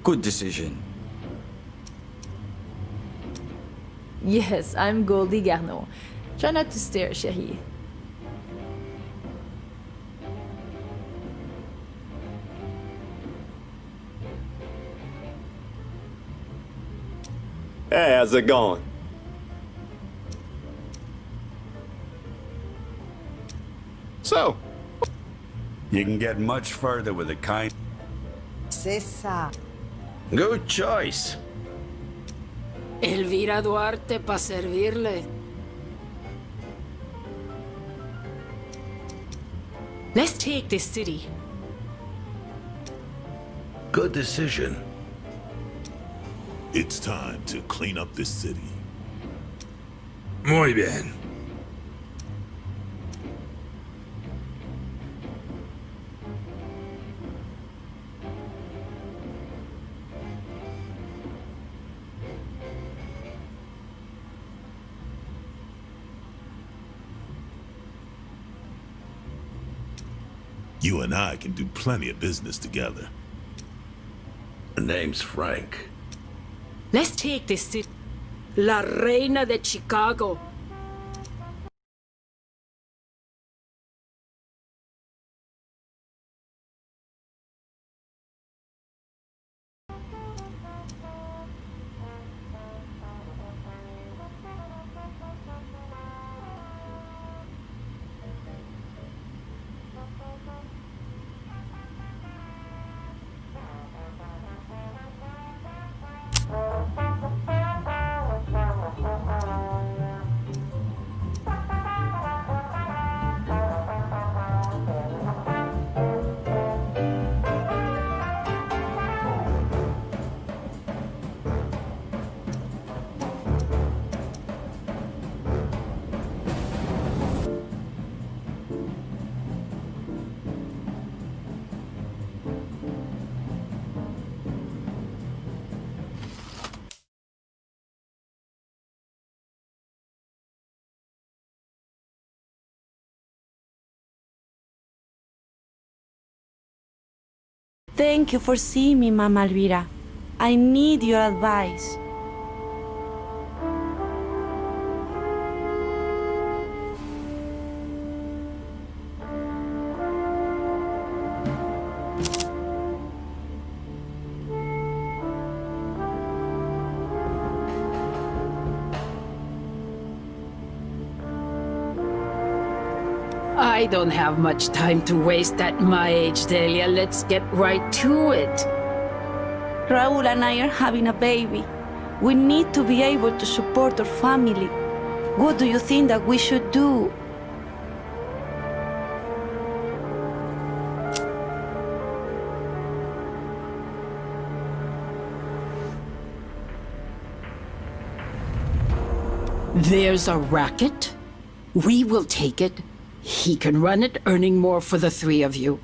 Good decision. Yes, I'm Goldie Garneau. Try not to stare, chérie. Hey, how's it going? So, you can get much further with a kind. C'est ça. Good choice. Elvira Duarte para servirle. Let's take this city. Good decision. It's time to clean up this city. Muy bien. You and I can do plenty of business together. The name's Frank. Let's take this city. La reina de Chicago. Thank you for seeing me, Mama Elvira. I need your advice. I don't have much time to waste at my age, Delia. Let's get right to it. Raul and I are having a baby. We need to be able to support our family. What do you think that we should do? There's a racket. We will take it. He can run it, earning more for the three of you.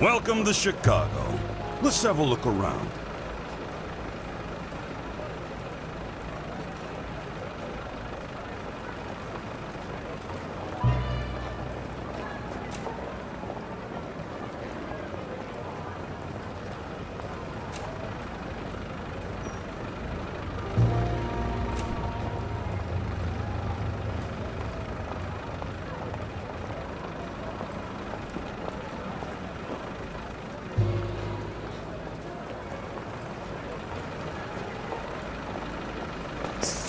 Welcome to Chicago. Let's have a look around.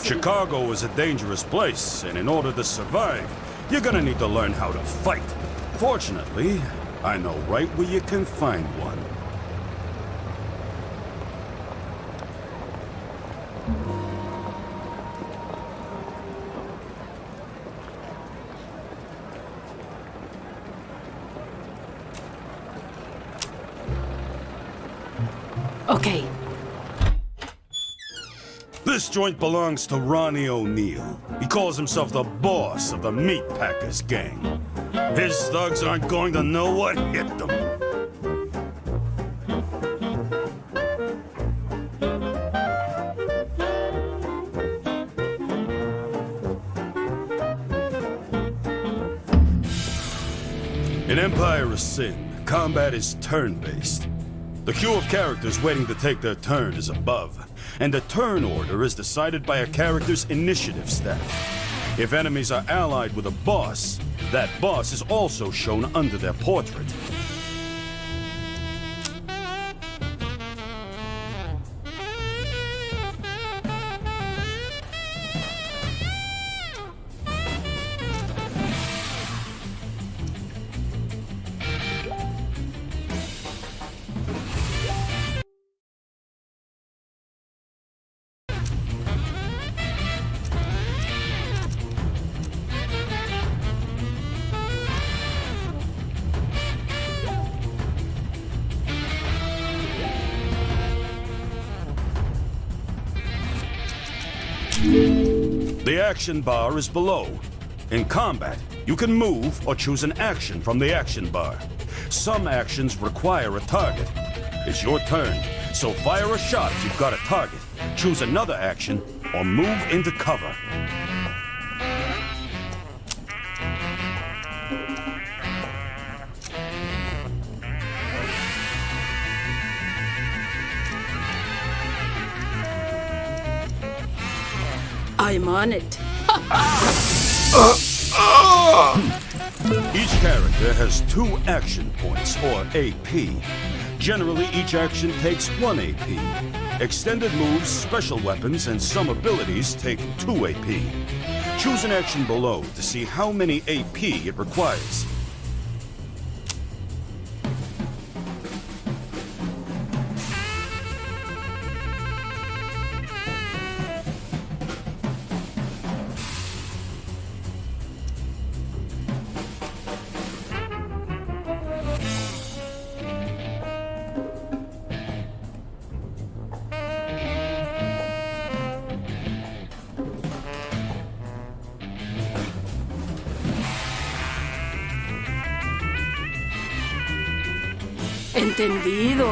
Chicago is a dangerous place, and in order to survive, you're gonna need to learn how to fight. Fortunately, I know right where you can find one. Okay. This joint belongs to Ronnie O'Neill. He calls himself the boss of the Meat Packers gang. His thugs aren't going to know what hit them. In Empire of Sin, combat is turn-based. The queue of characters waiting to take their turn is above, and the turn order is decided by a character's initiative stat. If enemies are allied with a boss, that boss is also shown under their portrait. The action bar is below. In combat, you can move or choose an action from the action bar. Some actions require a target. It's your turn, so fire a shot if you've got a target. Choose another action or move into cover. I'm on it. Each character has 2 action points, or AP. Generally, each action takes 1 AP. Extended moves, special weapons, and some abilities take 2 AP. Choose an action below to see how many AP it requires. Entendido.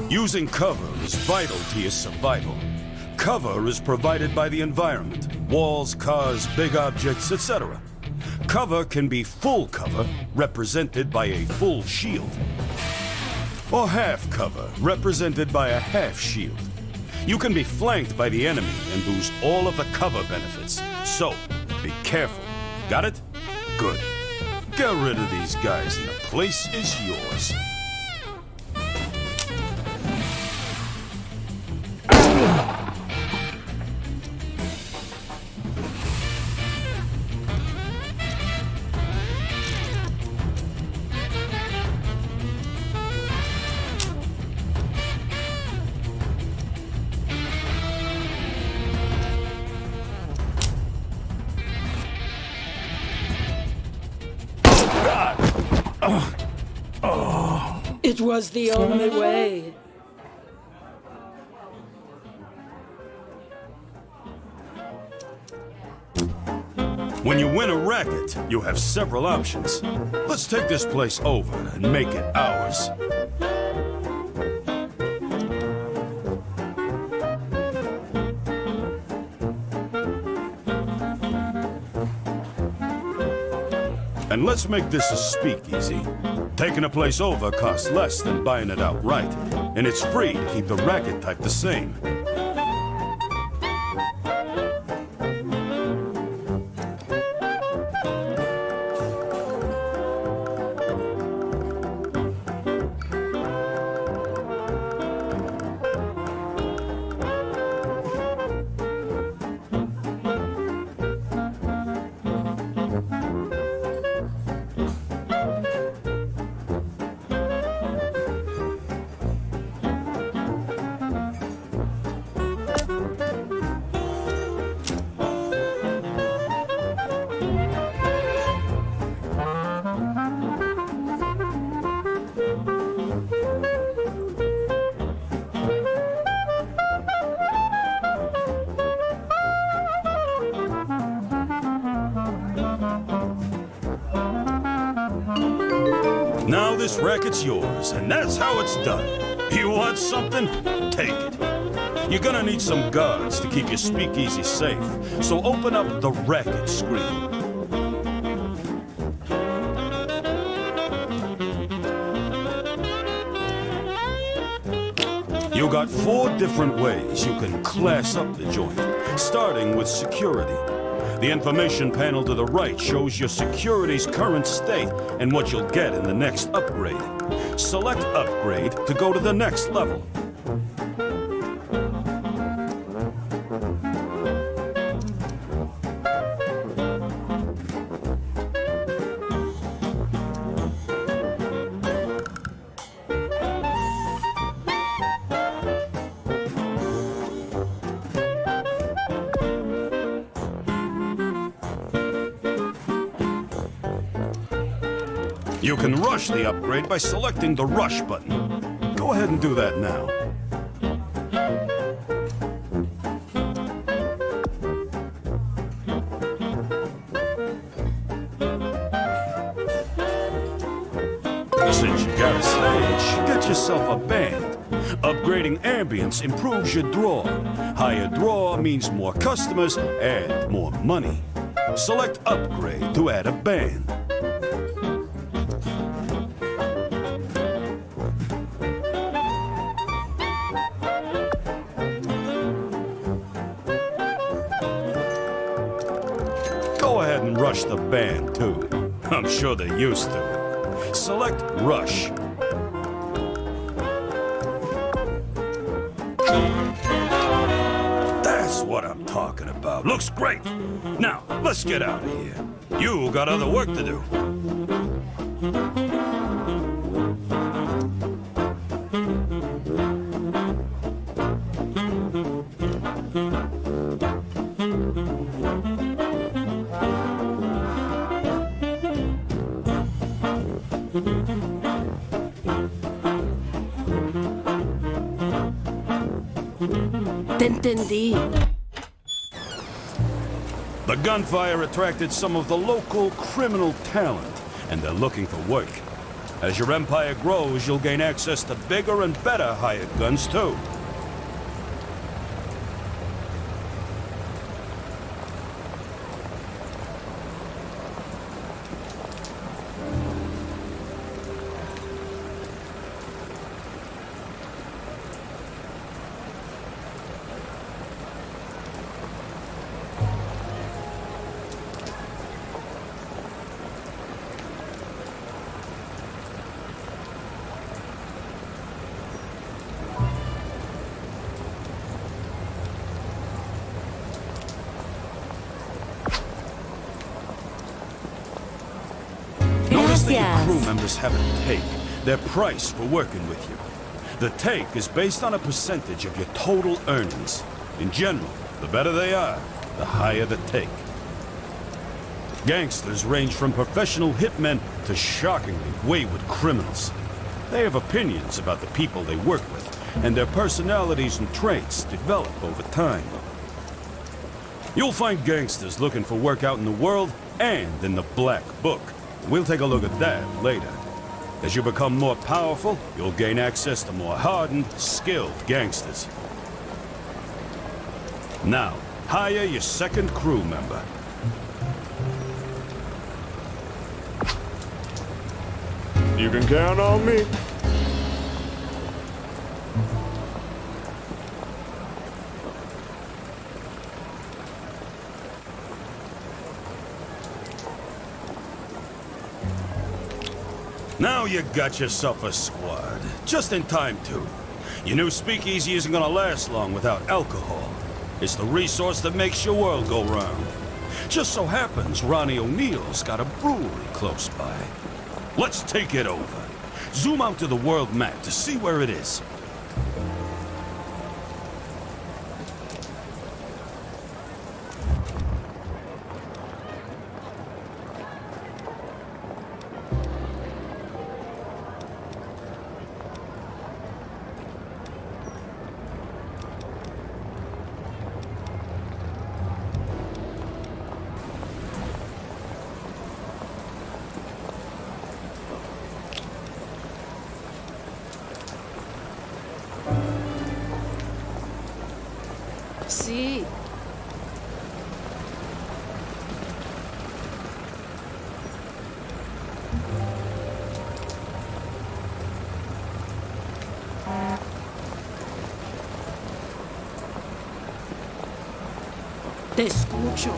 Using cover is vital to your survival. Cover is provided by the environment, walls, cars, big objects, etc. Cover can be full cover, represented by a full shield, or half cover, represented by a half shield. You can be flanked by the enemy and lose all of the cover benefits, so be careful. Got it? Good. Get rid of these guys and the place is yours. It was the only way. When you win a racket, you have several options. Let's take this place over and make it ours. And let's make this a speakeasy. Taking a place over costs less than buying it outright, and it's free to keep the racket type the same. Now this racket's yours, and that's how it's done. You want something? Take it. You're gonna need some guards to keep your speakeasy safe, so open up the racket screen. You got 4 different ways you can class up the joint, starting with security. The information panel to the right shows your security's current state and what you'll get in the next upgrade. Select Upgrade to go to the next level. You can rush the upgrade by selecting the Rush button. Go ahead and do that now. Since you got a stage, get yourself a band. Upgrading ambience improves your draw. Higher draw means more customers and more money. Select Upgrade to add a band. Go ahead and rush the band, too. I'm sure they're used to it. Select Rush. That's what I'm talking about. Looks great. Now, let's get out of here. You got other work to do. Te entendí. The gunfire attracted some of the local criminal talent, and they're looking for work. As your empire grows, you'll gain access to bigger and better hired guns, too. Notice that your crew members have a take, their price for working with you. The take is based on a percentage of your total earnings. In general, the better they are, the higher the take. Gangsters range from professional hitmen to shockingly wayward criminals. They have opinions about the people they work with, and their personalities and traits develop over time. You'll find gangsters looking for work out in the world and in the Black Book. We'll take a look at that later. As you become more powerful, you'll gain access to more hardened, skilled gangsters. Now, hire your second crew member. You can count on me. Now you got yourself a squad. Just in time, too. Your new speakeasy isn't gonna last long without alcohol. It's the resource that makes your world go round. Just so happens Ronnie O'Neill's got a brewery close by. Let's take it over. Zoom out to the world map to see where it is. See. Te escucho.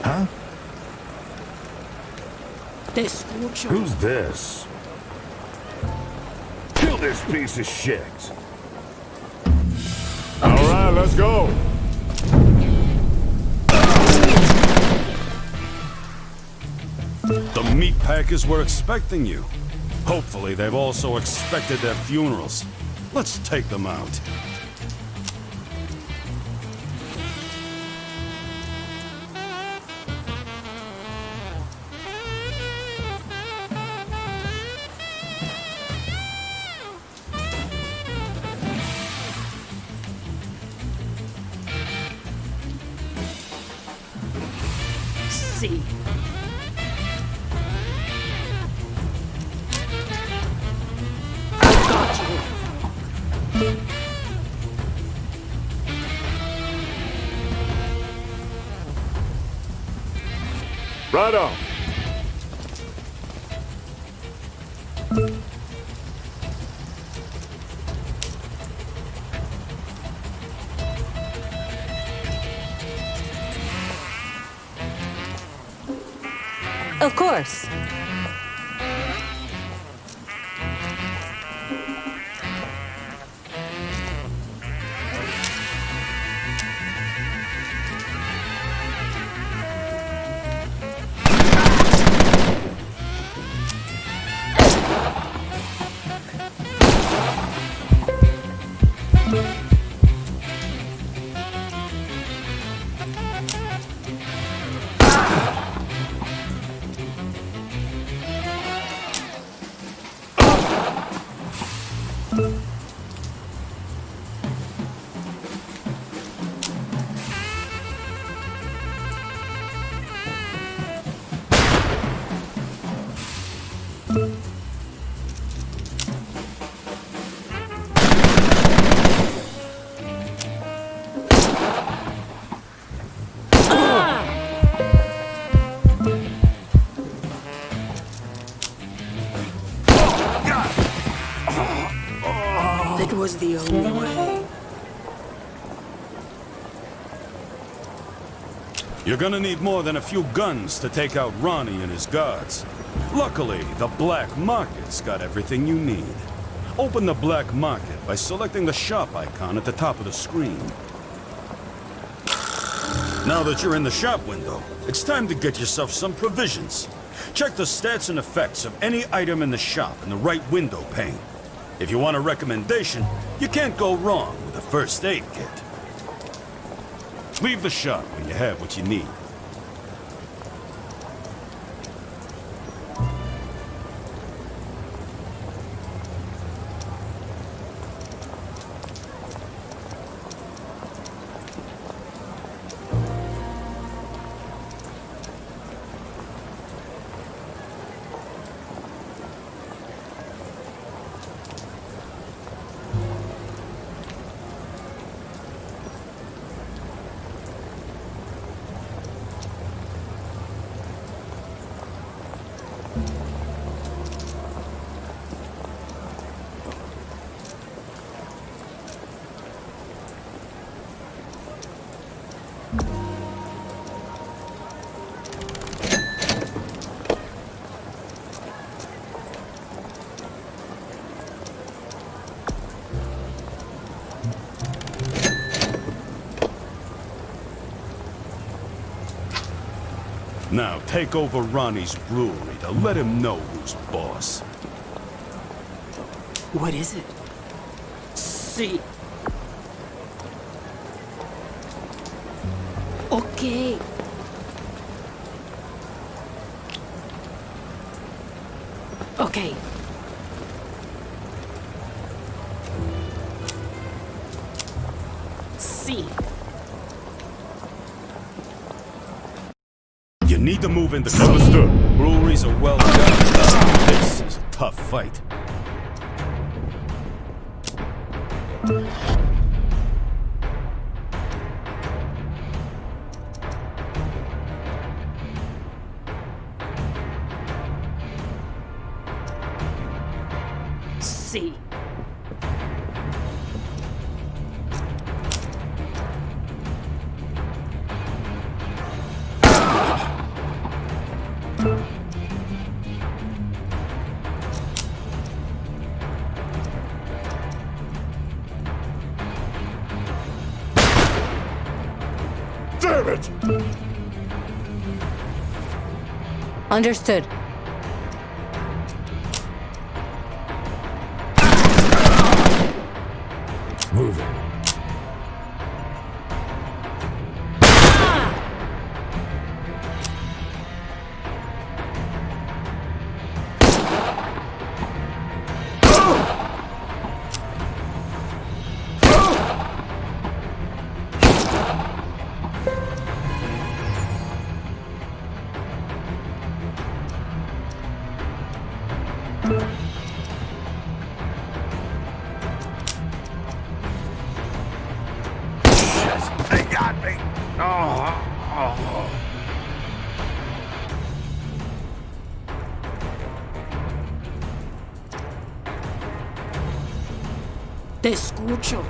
Huh? Te escucho. Who's this? Kill this piece of shit. All right, let's go. The meat packers were expecting you. Hopefully, they've also expected their funerals. Let's take them out. See. Right on. Of course. That was the only way. You're gonna need more than a few guns to take out Ronnie and his guards. Luckily, the black market's got everything you need. Open the black market by selecting the shop icon at the top of the screen. Now that you're in the shop window, it's time to get yourself some provisions. Check the stats and effects of any item in the shop in the right window pane. If you want a recommendation, you can't go wrong with a first aid kit. Leave the shop when you have what you need. Now, take over Ronnie's brewery to let him know who's boss. What is it? See. Okay. Okay. See. You need to move into Understood. Breweries are well done. This is a tough fight. See. Damn it! Understood. Moving. They got me. Te escucho.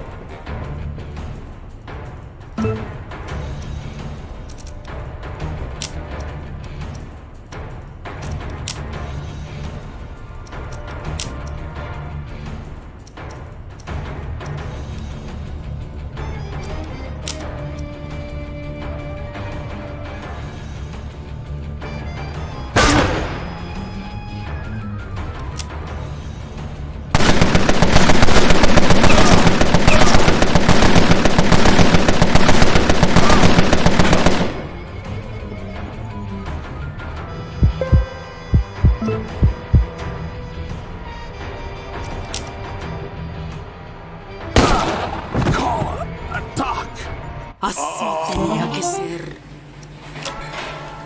Así tenía que ser.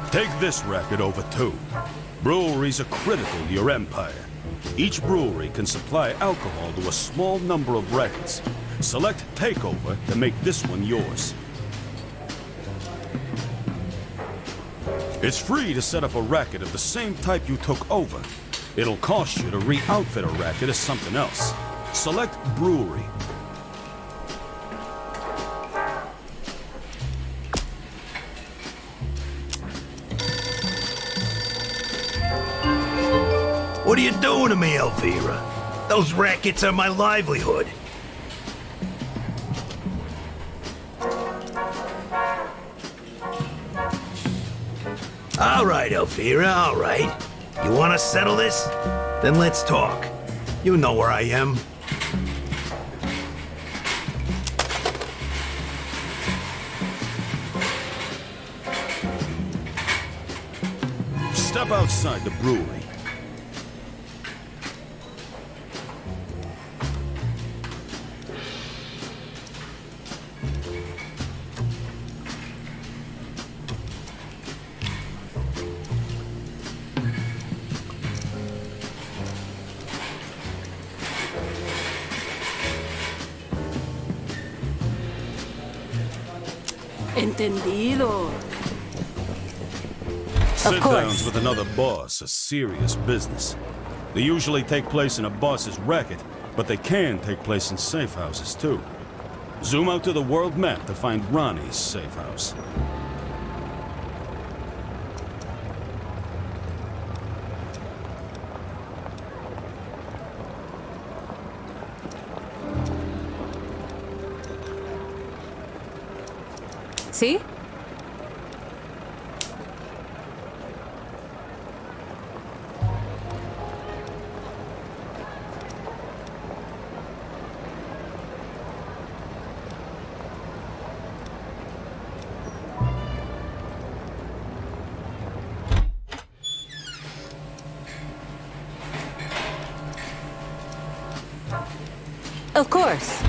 Take this racket over too. Breweries are critical to your empire. Each brewery can supply alcohol to a small number of rackets. Select Takeover to make this one yours. It's free to set up a racket of the same type you took over. It'll cost you to re-outfit a racket as something else. Select Brewery. What are you doing to me, Elvira? Those rackets are my livelihood. All right, Elvira, all right. You want to settle this? Then let's talk. You know where I am. Step outside the brewery. Entendido. Sit-downs with another boss are serious business. They usually take place in a boss's racket, but they can take place in safe houses too. Zoom out to the world map to find Ronnie's safe house. See? Of course.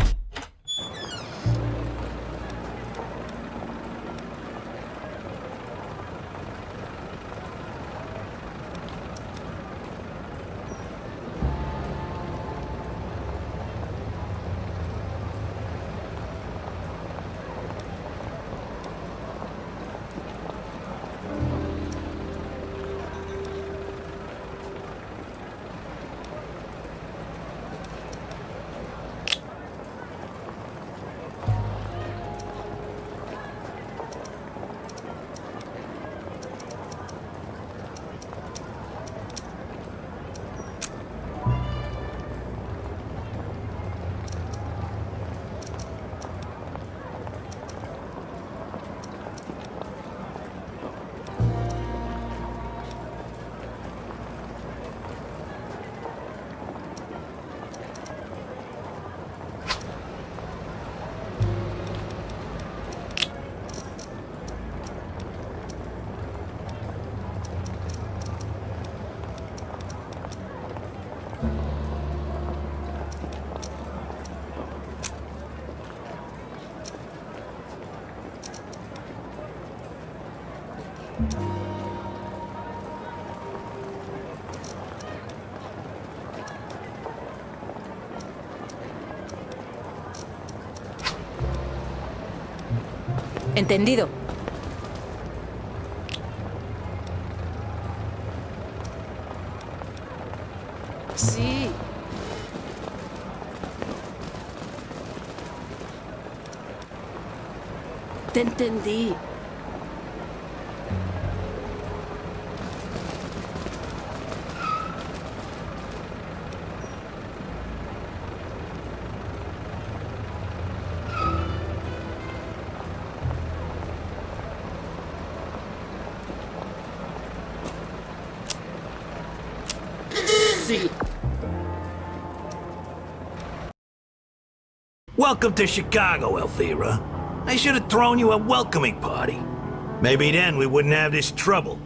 Entendido. Sí. Te entendí. Sí. Welcome to Chicago, Elvira. I should have thrown you a welcoming party. Maybe then we wouldn't have this trouble.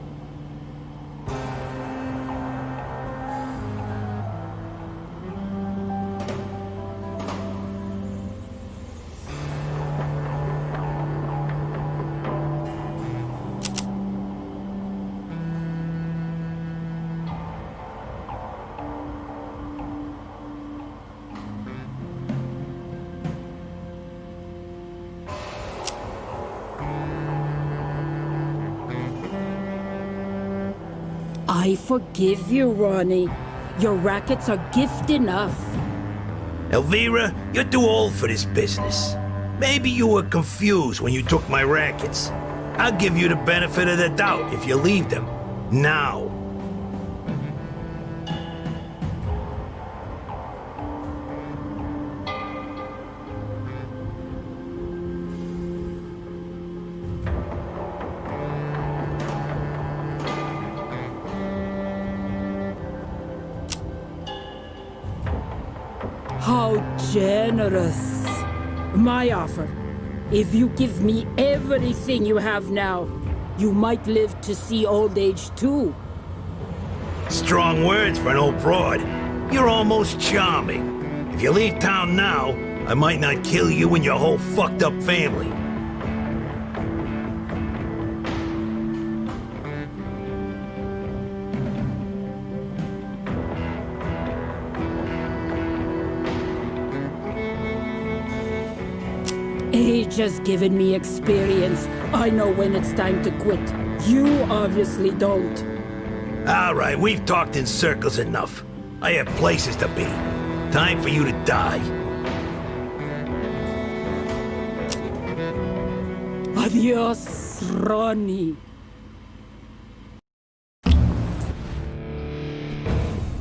I forgive you, Ronnie. Your rackets are gift enough. Elvira, you're too old for this business. Maybe you were confused when you took my rackets. I'll give you the benefit of the doubt if you leave them. Now. How generous. My offer. If you give me everything you have now, you might live to see old age too. Strong words for an old broad. You're almost charming. If you leave town now, I might not kill you and your whole fucked up family. Age has given me experience. I know when it's time to quit. You obviously don't. All right, we've talked in circles enough. I have places to be. Time for you to die. Adios, Ronnie.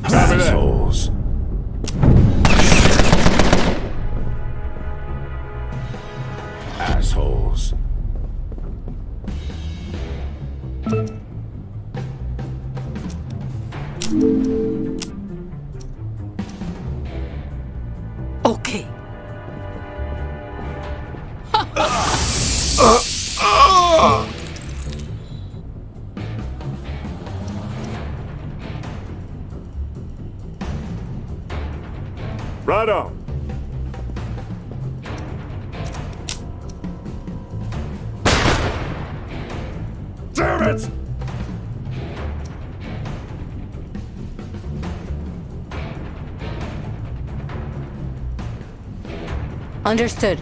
Assholes. Assholes. Okay. Right on. Damn it! Understood.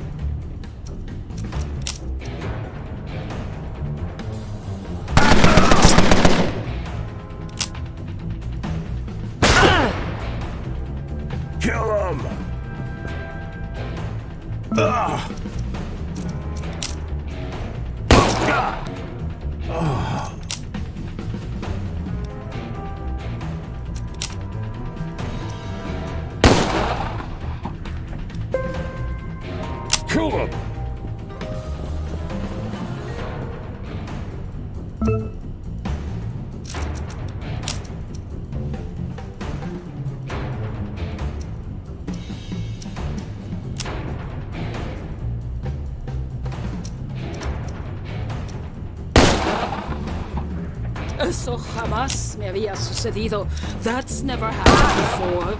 Kill him! Kill him! Eso jamás me había sucedido. That's never happened before.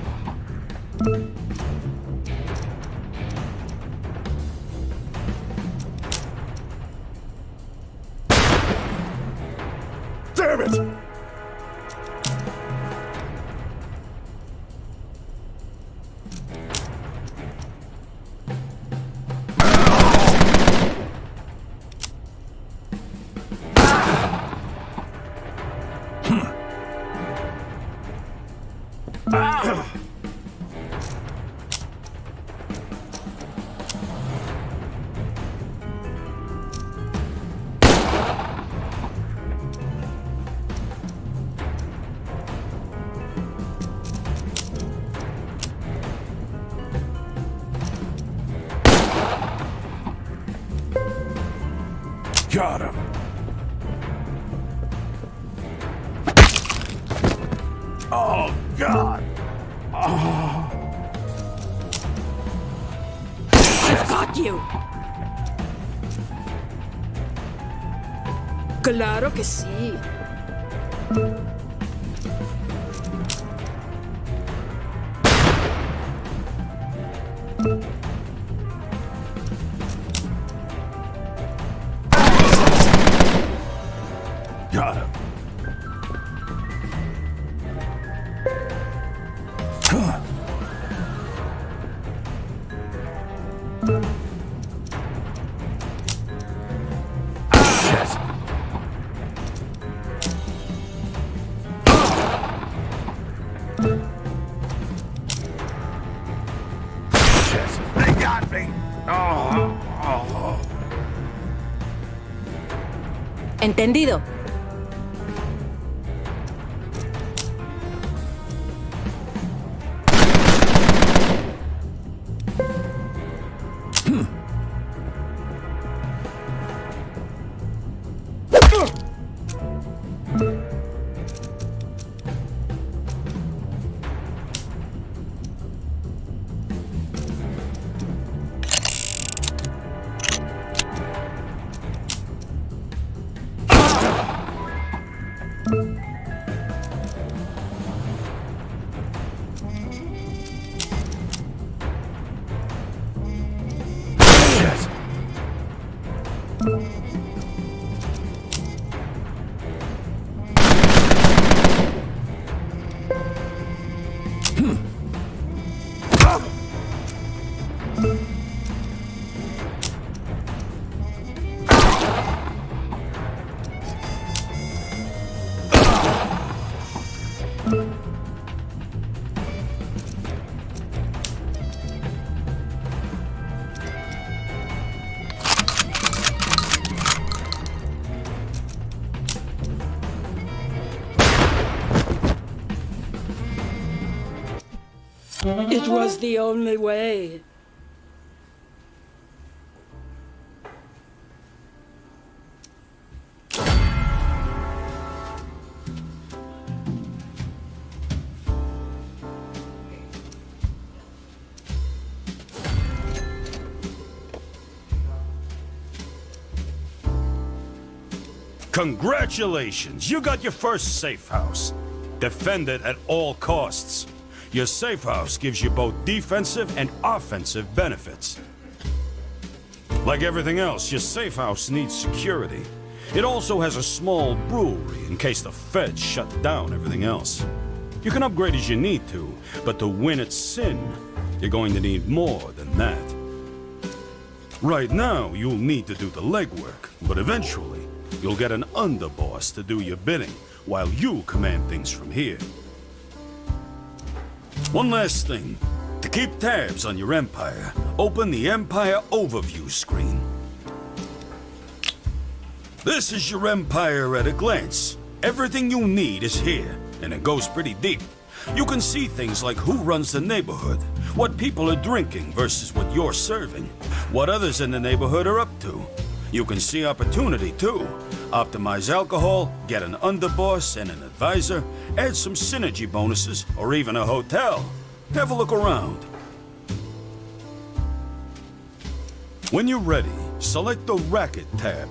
Damn it! Got him. Oh, God. I've got you. Claro que sí. Got him. Shit. Shit. They got me. Oh. ¿Entendido? Shit. It was the only way. Congratulations! You got your first safe house. Defend it at all costs. Your safe house gives you both defensive and offensive benefits. Like everything else, your safe house needs security. It also has a small brewery in case the feds shut down everything else. You can upgrade as you need to, but to win at Sin, you're going to need more than that. Right now, you'll need to do the legwork, but eventually, you'll get an underboss to do your bidding while you command things from here. One last thing. To keep tabs on your empire, open the Empire Overview screen. This is your empire at a glance. Everything you need is here, and it goes pretty deep. You can see things like who runs the neighborhood, what people are drinking versus what you're serving, what others in the neighborhood are up to. You can see opportunity too. Optimize alcohol, get an underboss and an advisor, add some synergy bonuses, or even a hotel. Have a look around. When you're ready, select the Racket tab.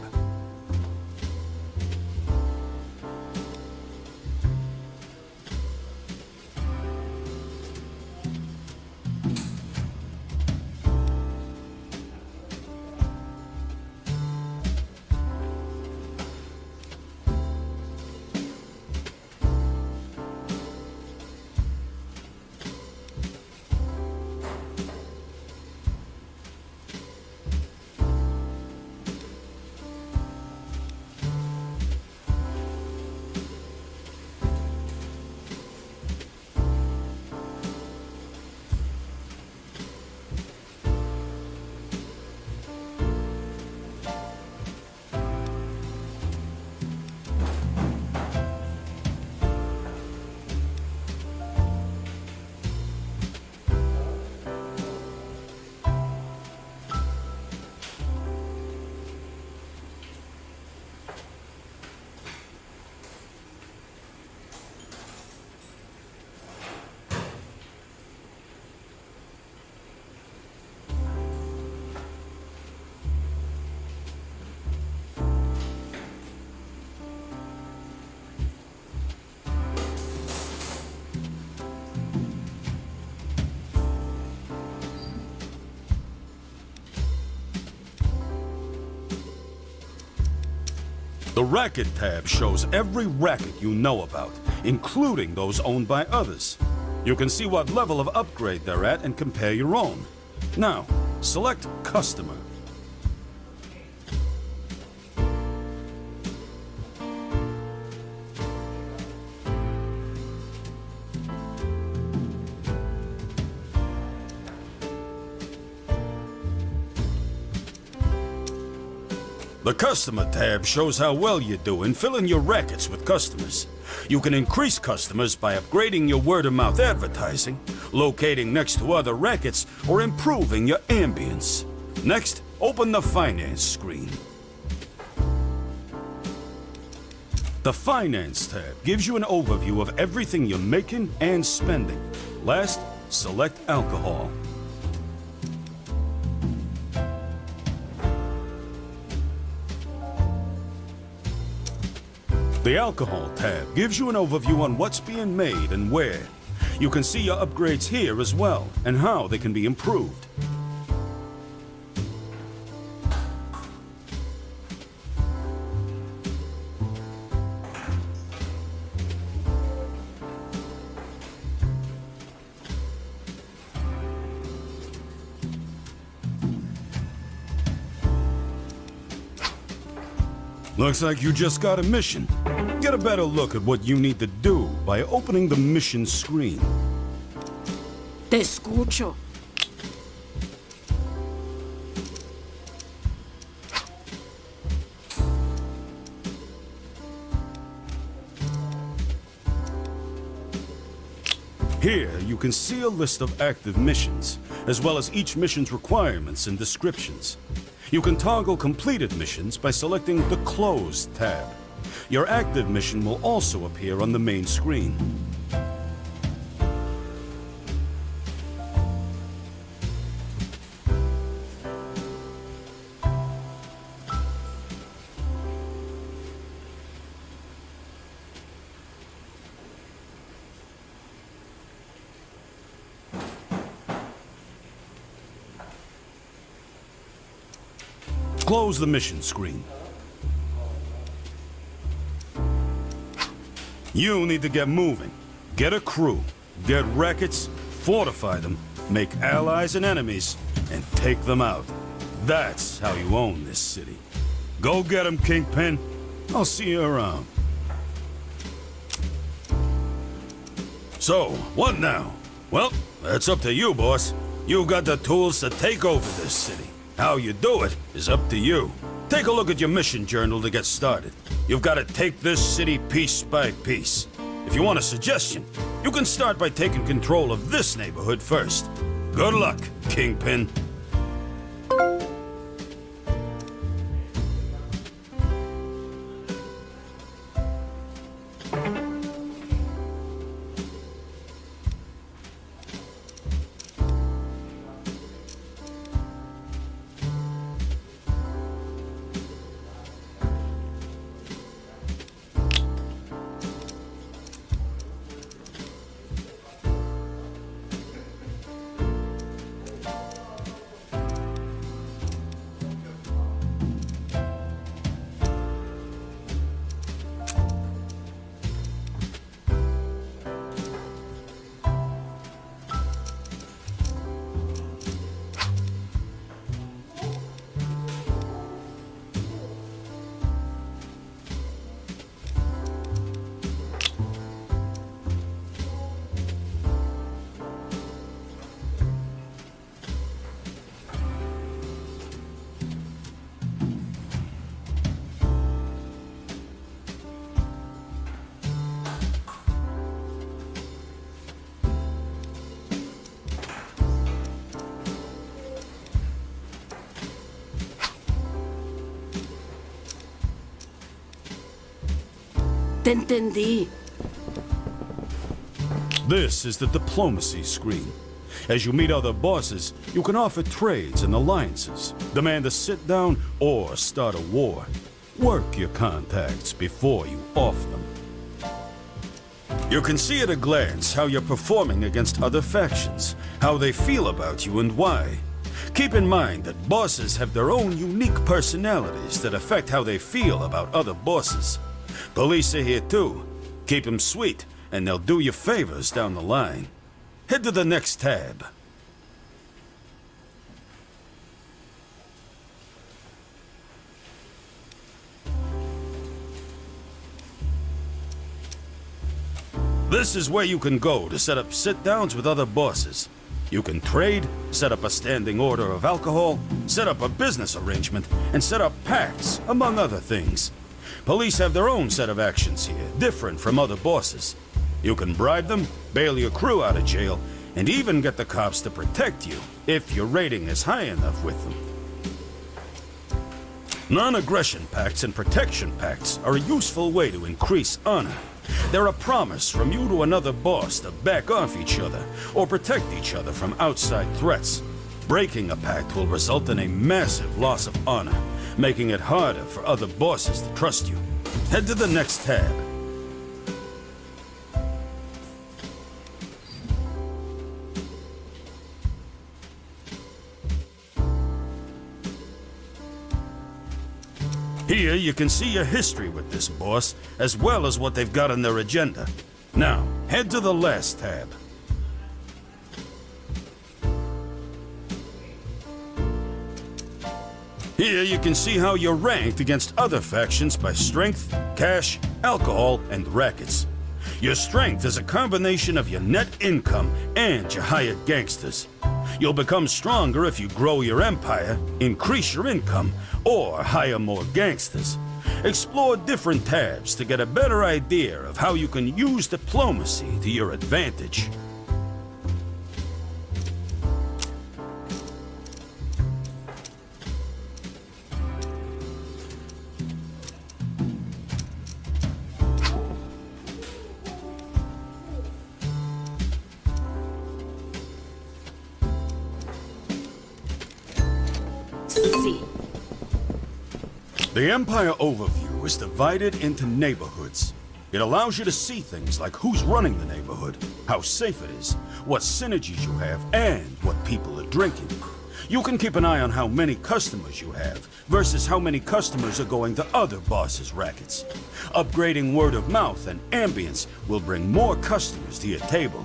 The Racket tab shows every racket you know about, including those owned by others. You can see what level of upgrade they're at and compare your own. Now, select Customer. The Customer tab shows how well you do in filling your rackets with customers. You can increase customers by upgrading your word-of-mouth advertising, locating next to other rackets, or improving your ambience. Next, open the Finance screen. The Finance tab gives you an overview of everything you're making and spending. Last, select Alcohol. The Alcohol tab gives you an overview on what's being made and where. You can see your upgrades here as well, and how they can be improved. Looks like you just got a mission. Get a better look at what you need to do by opening the mission screen. Te escucho. Here, you can see a list of active missions, as well as each mission's requirements and descriptions. You can toggle completed missions by selecting the Closed tab. Your active mission will also appear on the main screen. Close the mission screen. You need to get moving. Get a crew, get rackets, fortify them, make allies and enemies, and take them out. That's how you own this city. Go get them, Kingpin. I'll see you around. So, what now? Well, that's up to you, boss. You've got the tools to take over this city. How you do it is up to you. Take a look at your mission journal to get started. You've got to take this city piece by piece. If you want a suggestion, you can start by taking control of this neighborhood first. Good luck, Kingpin. Te entendí. This is the Diplomacy screen. As you meet other bosses, you can offer trades and alliances, demand a sit-down, or start a war. Work your contacts before you off them. You can see at a glance how you're performing against other factions, how they feel about you and why. Keep in mind that bosses have their own unique personalities that affect how they feel about other bosses. Police are here too. Keep them sweet, and they'll do you favors down the line. Head to the next tab. This is where you can go to set up sit-downs with other bosses. You can trade, set up a standing order of alcohol, set up a business arrangement, and set up pacts, among other things. Police have their own set of actions here, different from other bosses. You can bribe them, bail your crew out of jail, and even get the cops to protect you, if your rating is high enough with them. Non-aggression pacts and protection pacts are a useful way to increase honor. They're a promise from you to another boss to back off each other or protect each other from outside threats. Breaking a pact will result in a massive loss of honor, making it harder for other bosses to trust you. Head to the next tab. Here you can see your history with this boss, as well as what they've got on their agenda. Now, head to the last tab. Here you can see how you're ranked against other factions by strength, cash, alcohol, and rackets. Your strength is a combination of your net income and your hired gangsters. You'll become stronger if you grow your empire, increase your income, or hire more gangsters. Explore different tabs to get a better idea of how you can use diplomacy to your advantage. See. The Empire overview is divided into neighborhoods. It allows you to see things like who's running the neighborhood, how safe it is, what synergies you have, and what people are drinking. You can keep an eye on how many customers you have versus how many customers are going to other bosses' rackets. Upgrading word of mouth and ambience will bring more customers to your table.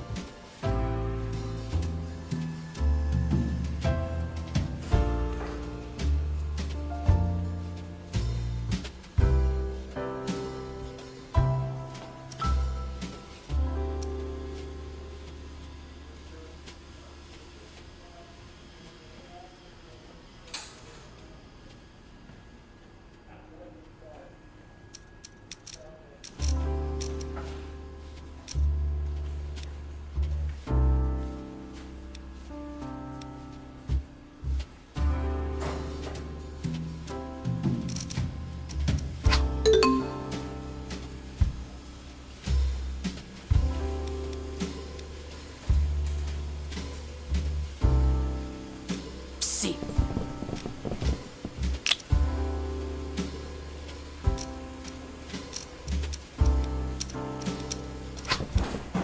See.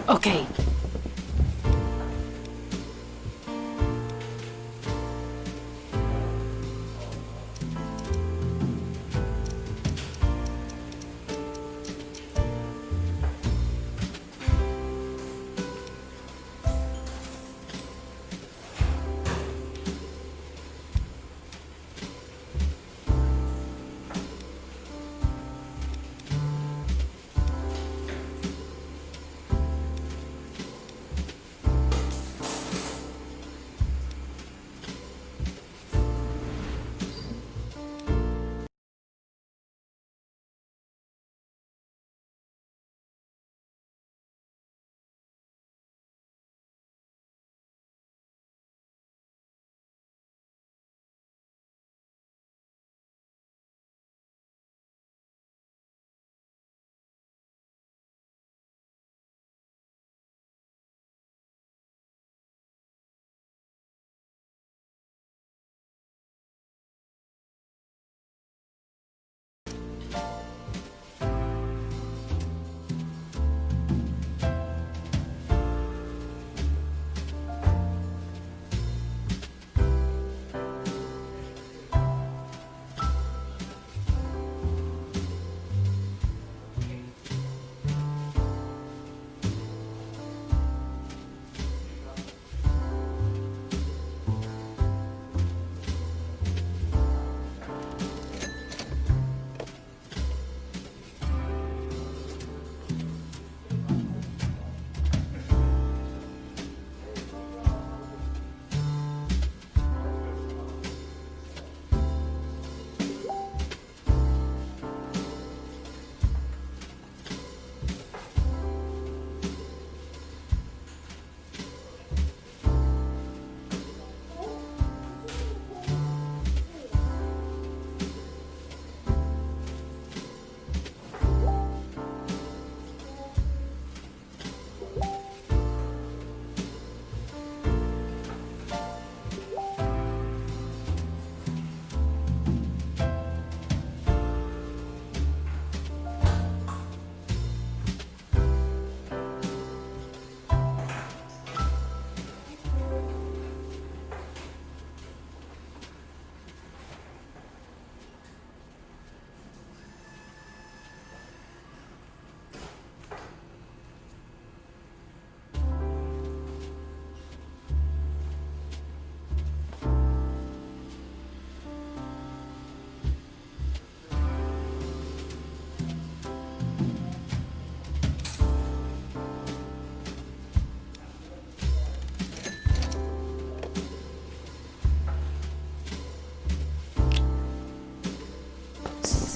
Okay.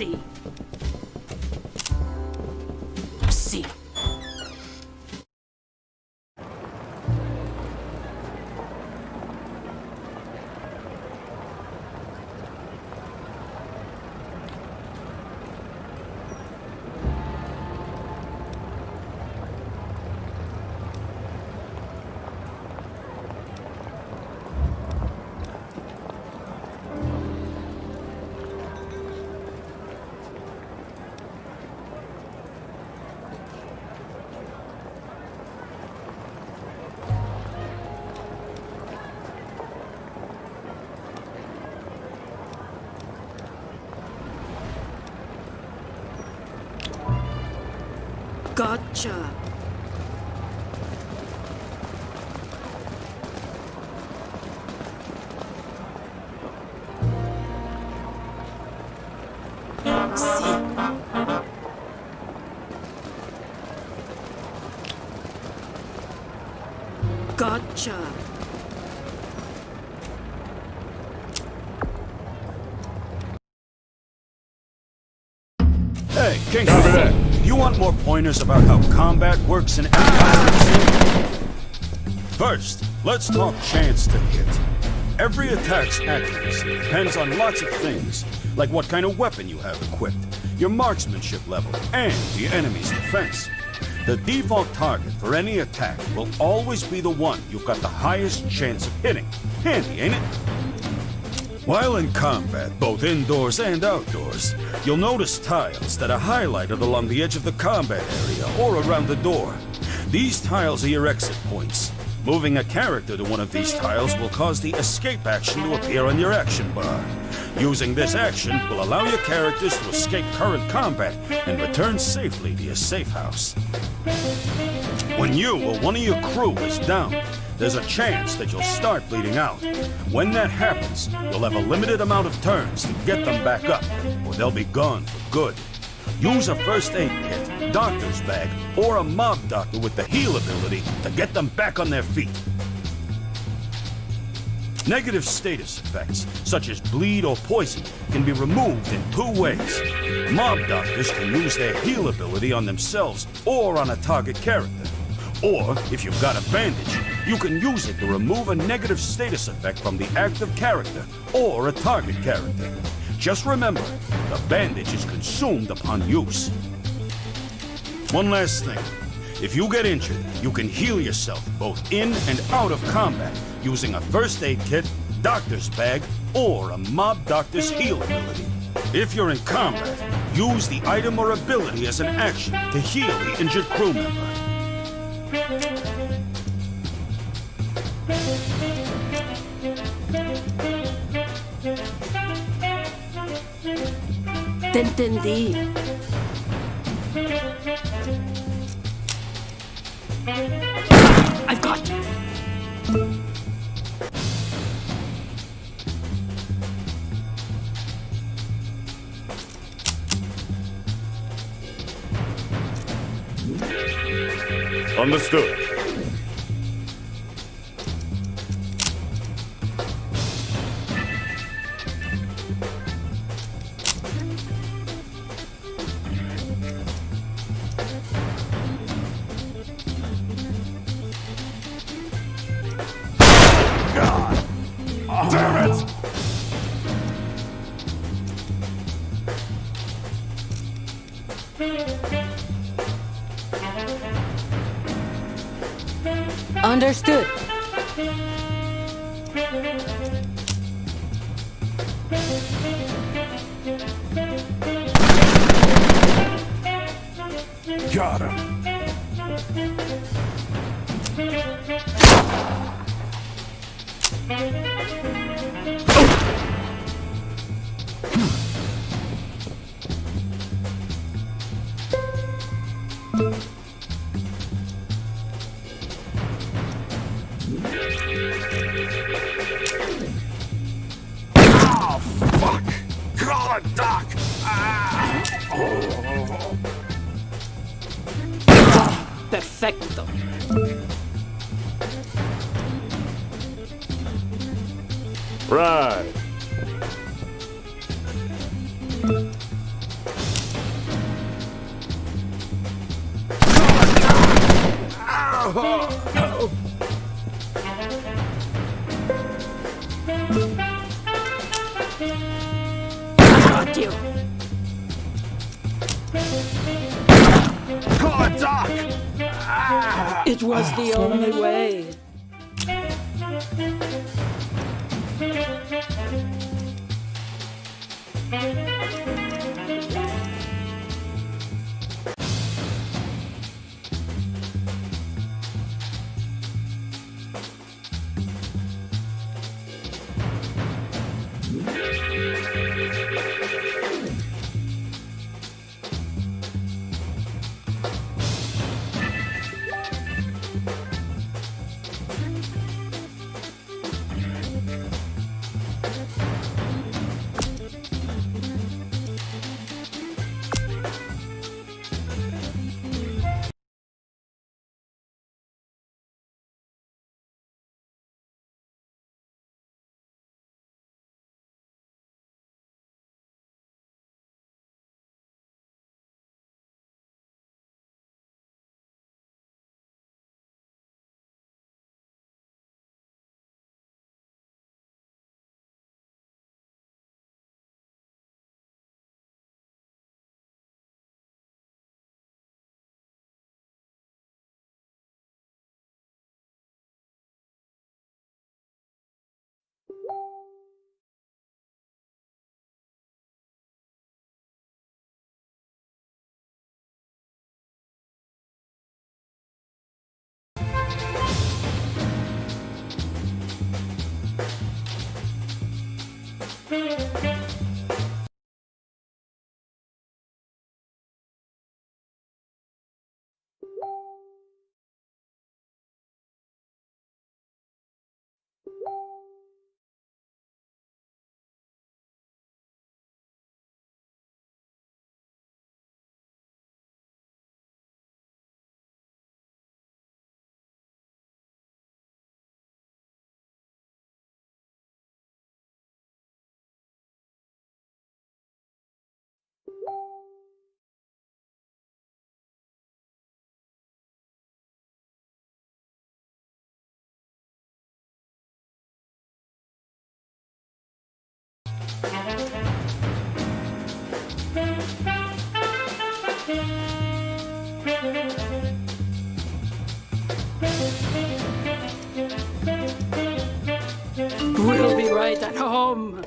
See. See. Gotcha. See. Gotcha. Hey, King, you want more pointers about how combat works in Empire? First, let's talk chance to hit. Every attack's accuracy depends on lots of things, like what kind of weapon you have equipped, your marksmanship level, and the enemy's defense. The default target for any attack will always be the one you've got the highest chance of hitting. Handy, ain't it? While in combat, both indoors and outdoors, you'll notice tiles that are highlighted along the edge of the combat area or around the door. These tiles are your exit points. Moving a character to one of these tiles will cause the escape action to appear on your action bar. Using this action will allow your characters to escape current combat and return safely to your safe house. When you or one of your crew is down, there's a chance that you'll start bleeding out. When that happens, you'll have a limited amount of turns to get them back up, or they'll be gone for good. Use a first aid kit, doctor's bag, or a mob doctor with the heal ability to get them back on their feet. Negative status effects, such as bleed or poison, can be removed in two ways. Mob doctors can use their heal ability on themselves or on a target character. Or, if you've got a bandage, you can use it to remove a negative status effect from the active character or a target character. Just remember, the bandage is consumed upon use. One last thing. If you get injured, you can heal yourself both in and out of combat using a first aid kit, doctor's bag, or a mob doctor's heal ability. If you're in combat, use the item or ability as an action to heal the injured crew member. Te entendí. I've got you. Understood. God! Damn it! Understood. Got him. Oh, fuck! God, Doc! Ah! Oh. Perfecto. Right. Got you. Come on, Doc! It was the only way. We'll be right at home.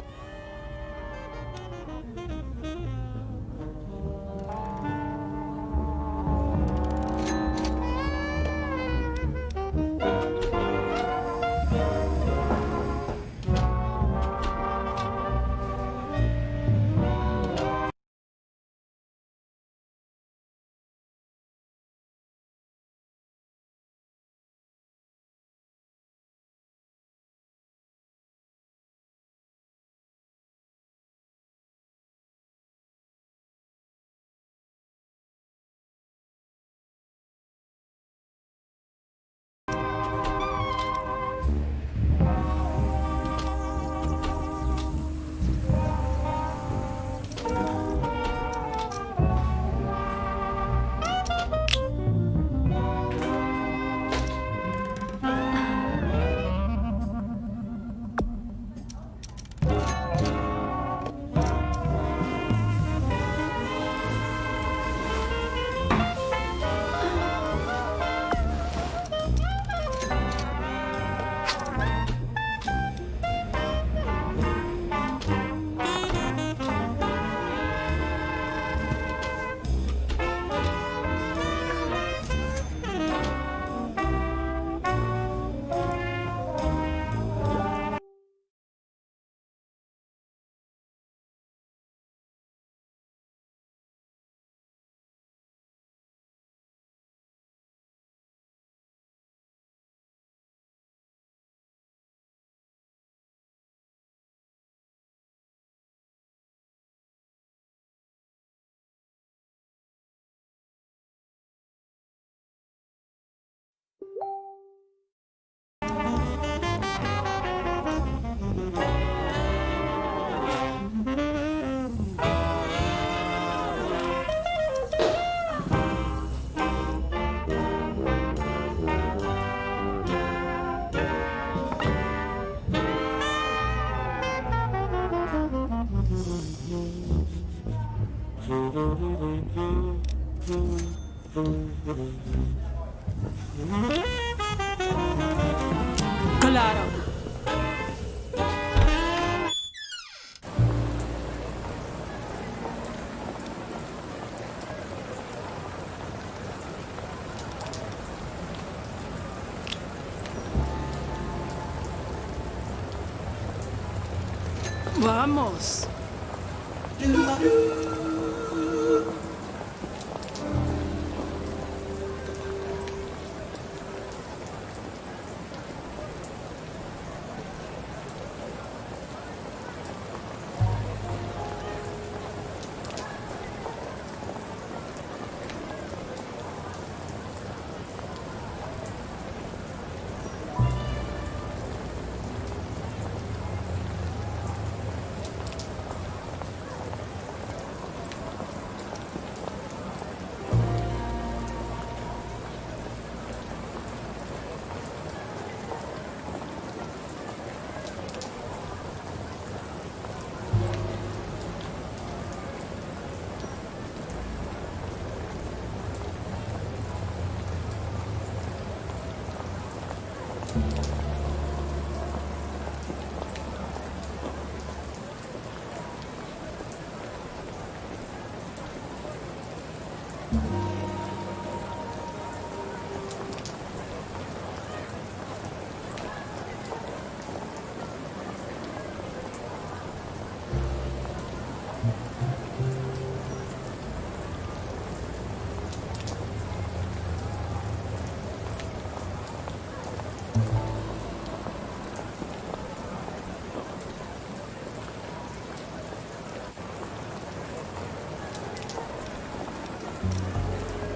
Claro. Vamos.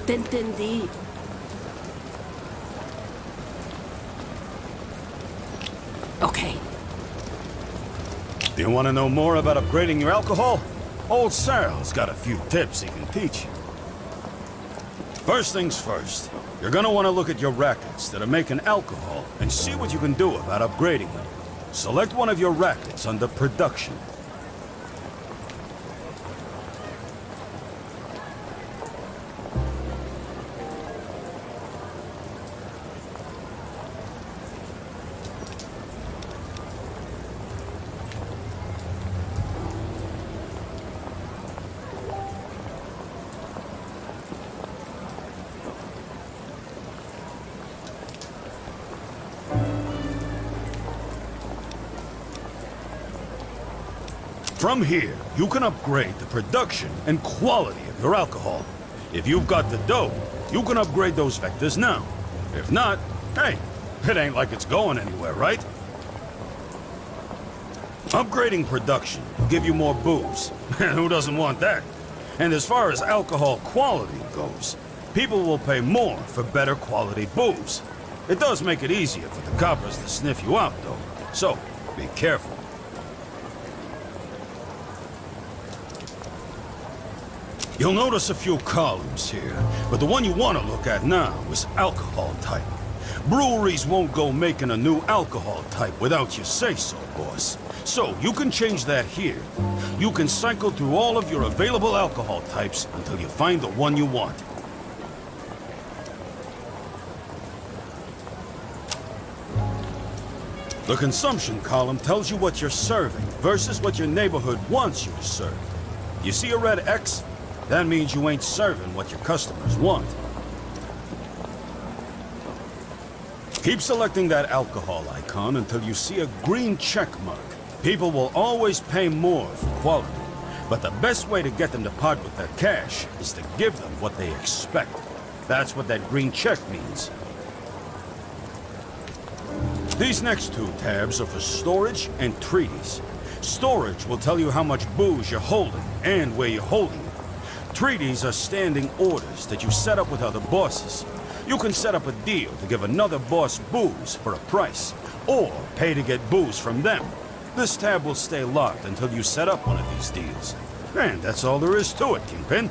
Te entendí. Okay. Do you want to know more about upgrading your alcohol? Old Sarah's got a few tips he can teach you. First things first, you're gonna want to look at your rackets that are making alcohol and see what you can do about upgrading them. Select one of your rackets under production. From here, you can upgrade the production and quality of your alcohol. If you've got the dough, you can upgrade those vectors now. If not, hey, it ain't like it's going anywhere, right? Upgrading production will give you more booze. Who doesn't want that? And as far as alcohol quality goes, people will pay more for better quality booze. It does make it easier for the coppers to sniff you out, though. So, be careful. You'll notice a few columns here, but the one you want to look at now is alcohol type. Breweries won't go making a new alcohol type without your say-so, boss. So, you can change that here. You can cycle through all of your available alcohol types until you find the one you want. The consumption column tells you what you're serving versus what your neighborhood wants you to serve. You see a red X? That means you ain't serving what your customers want. Keep selecting that alcohol icon until you see a green check mark. People will always pay more for quality, but the best way to get them to part with their cash is to give them what they expect. That's what that green check means. These next two tabs are for storage and treaties. Storage will tell you how much booze you're holding and where you're holding it. Treaties are standing orders that you set up with other bosses. You can set up a deal to give another boss booze for a price, or pay to get booze from them. This tab will stay locked until you set up one of these deals. And that's all there is to it, Kingpin.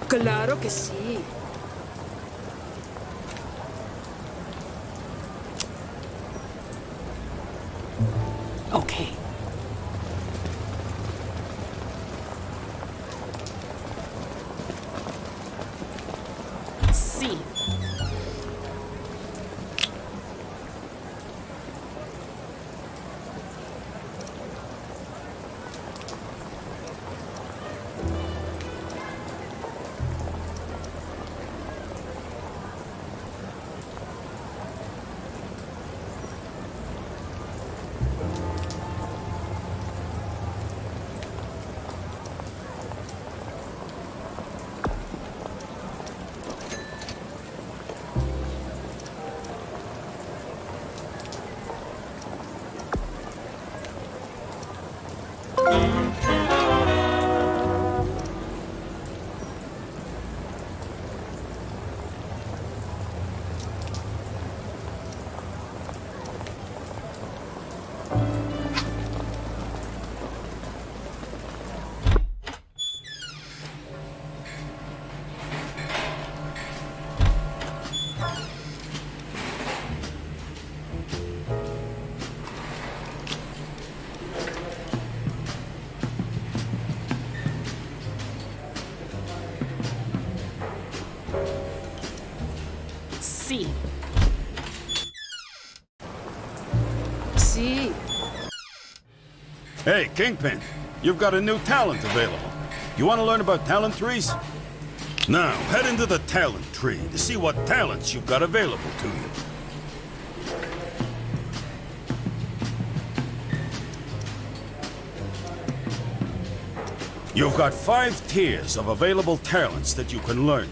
Claro que sí. Okay. Sí. Sí. Sí. Hey, Kingpin, you've got a new talent available. You want to learn about talent trees? Now, head into the talent tree to see what talents you've got available to you. You've got 5 tiers of available talents that you can learn.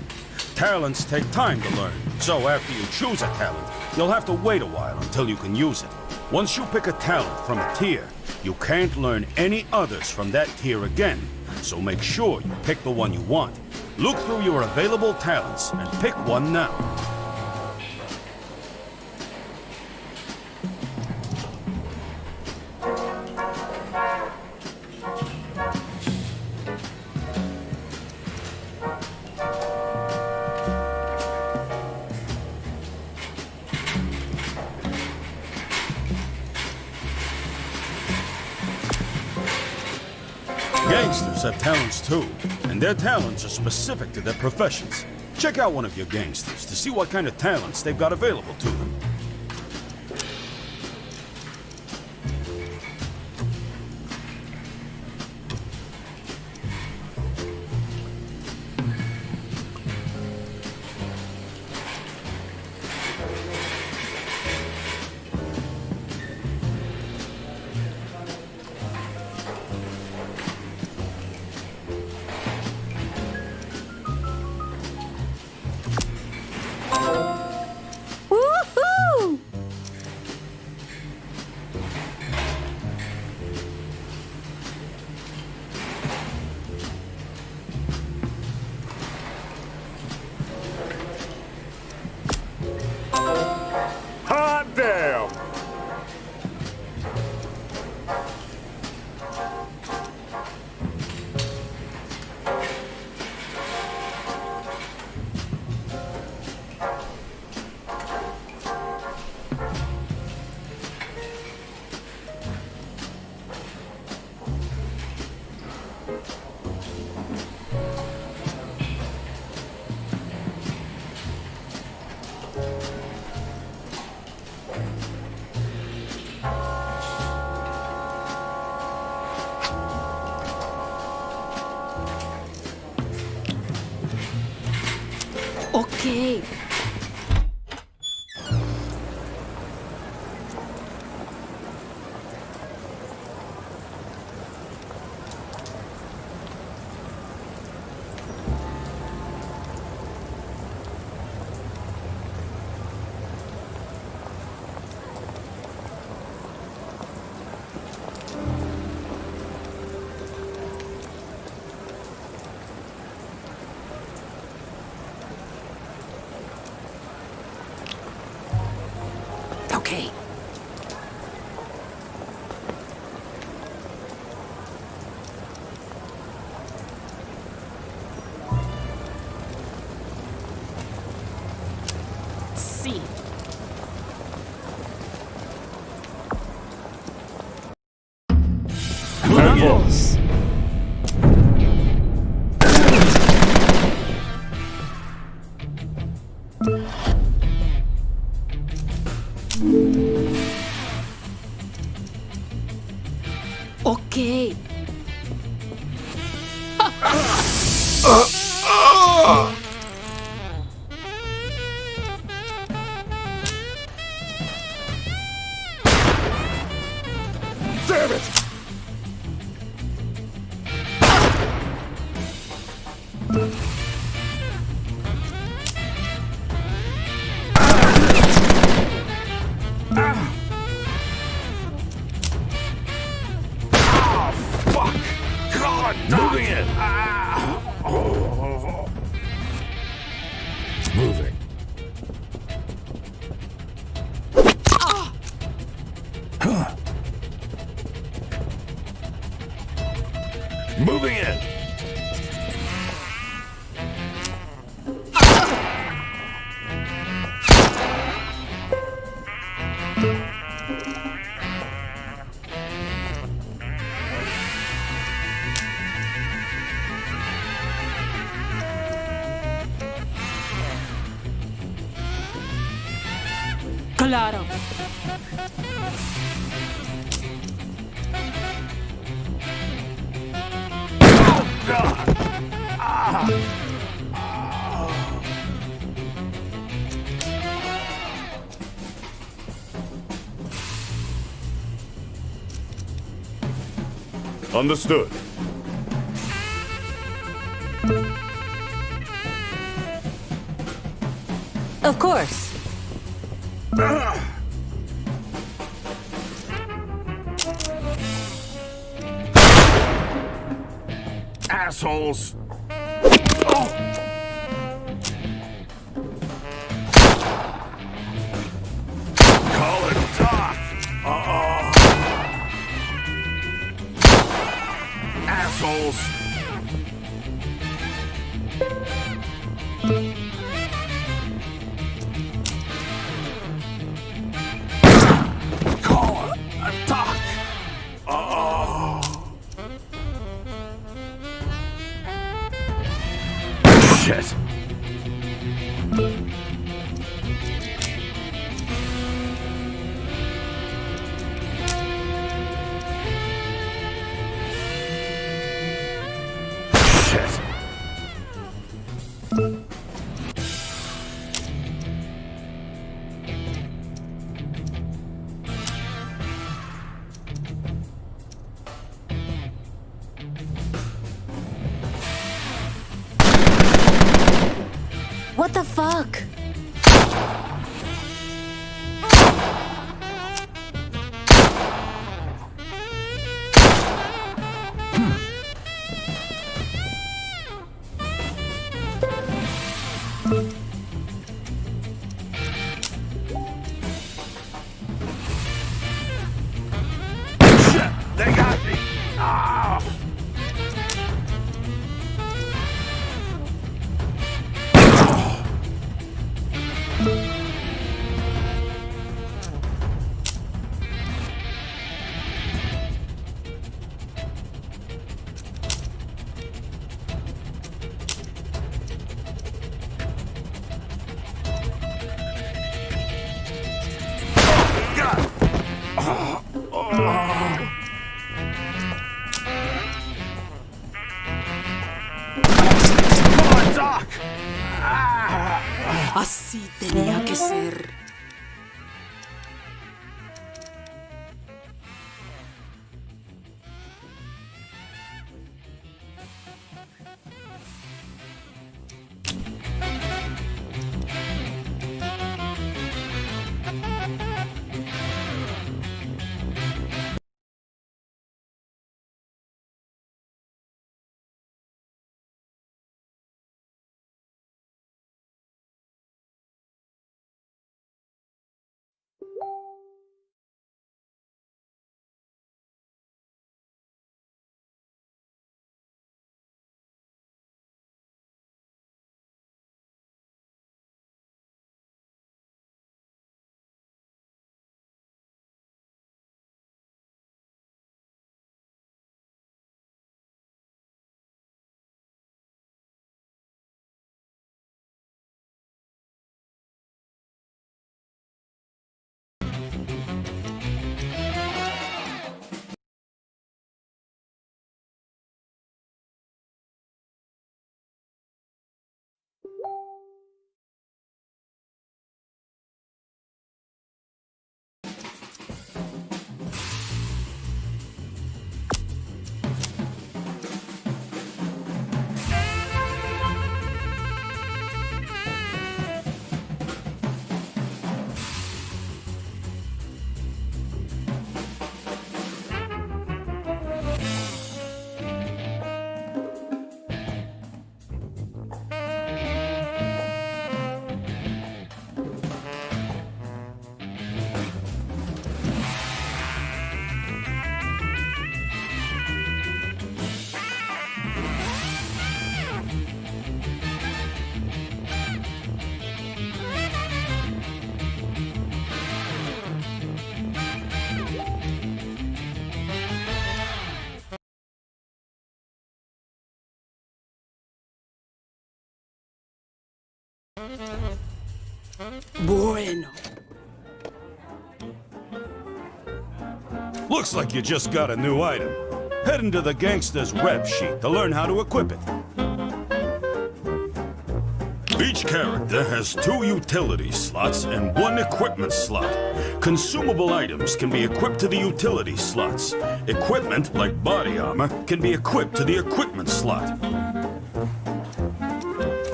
Talents take time to learn, so after you choose a talent, you'll have to wait a while until you can use it. Once you pick a talent from a tier, you can't learn any others from that tier again, so make sure you pick the one you want. Look through your available talents and pick one now. Gangsters have talents too, and their talents are specific to their professions. Check out one of your gangsters to see what kind of talents they've got available to them. Woohoo! Hot damn! Okay. Okay. Sí. Vamos. Ok. Damn it! Fuck! God, moving it! Moving. Moving in. Claro. Understood. Of course. Assholes! Call it tough! Assholes! Call it a talk! Shit! Shit! What the fuck? Shit! They got me! Ah! Come on, Doc! Así tenía que ser. Bueno. Looks like you just got a new item. Head into the gangster's rep sheet to learn how to equip it. Each character has 2 utility slots and 1 equipment slot. Consumable items can be equipped to the utility slots. Equipment, like body armor, can be equipped to the equipment slot.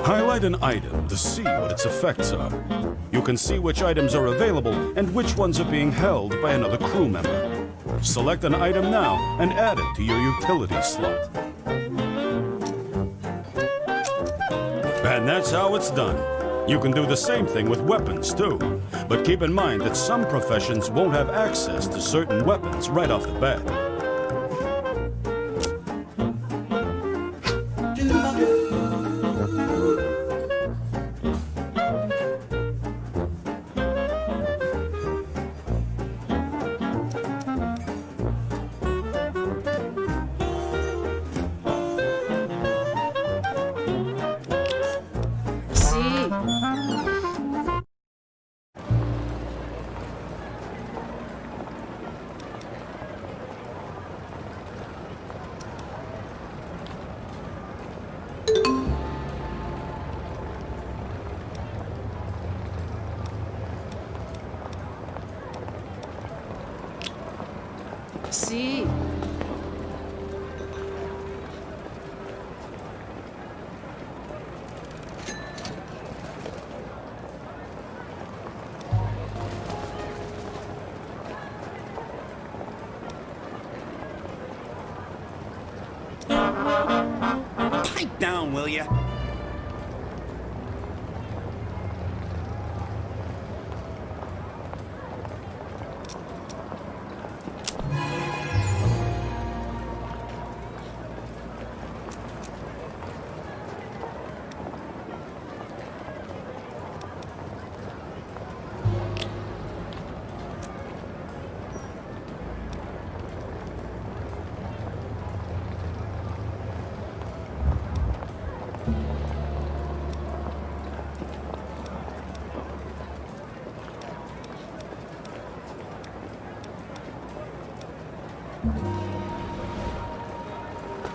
Highlight an item to see what its effects are. You can see which items are available and which ones are being held by another crew member. Select an item now and add it to your utility slot. And that's how it's done. You can do the same thing with weapons, too. But keep in mind that some professions won't have access to certain weapons right off the bat. Sí. Pipe down, will ya?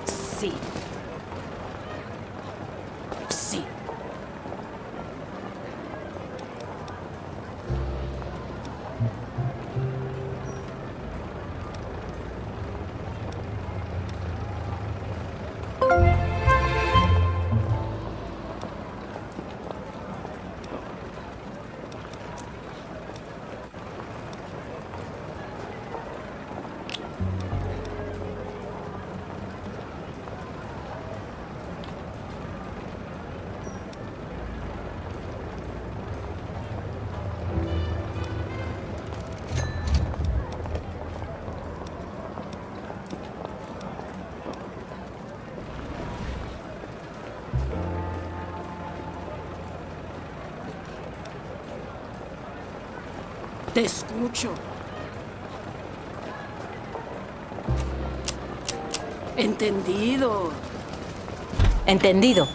Sí. Sí. Te escucho. Entendido. Entendido.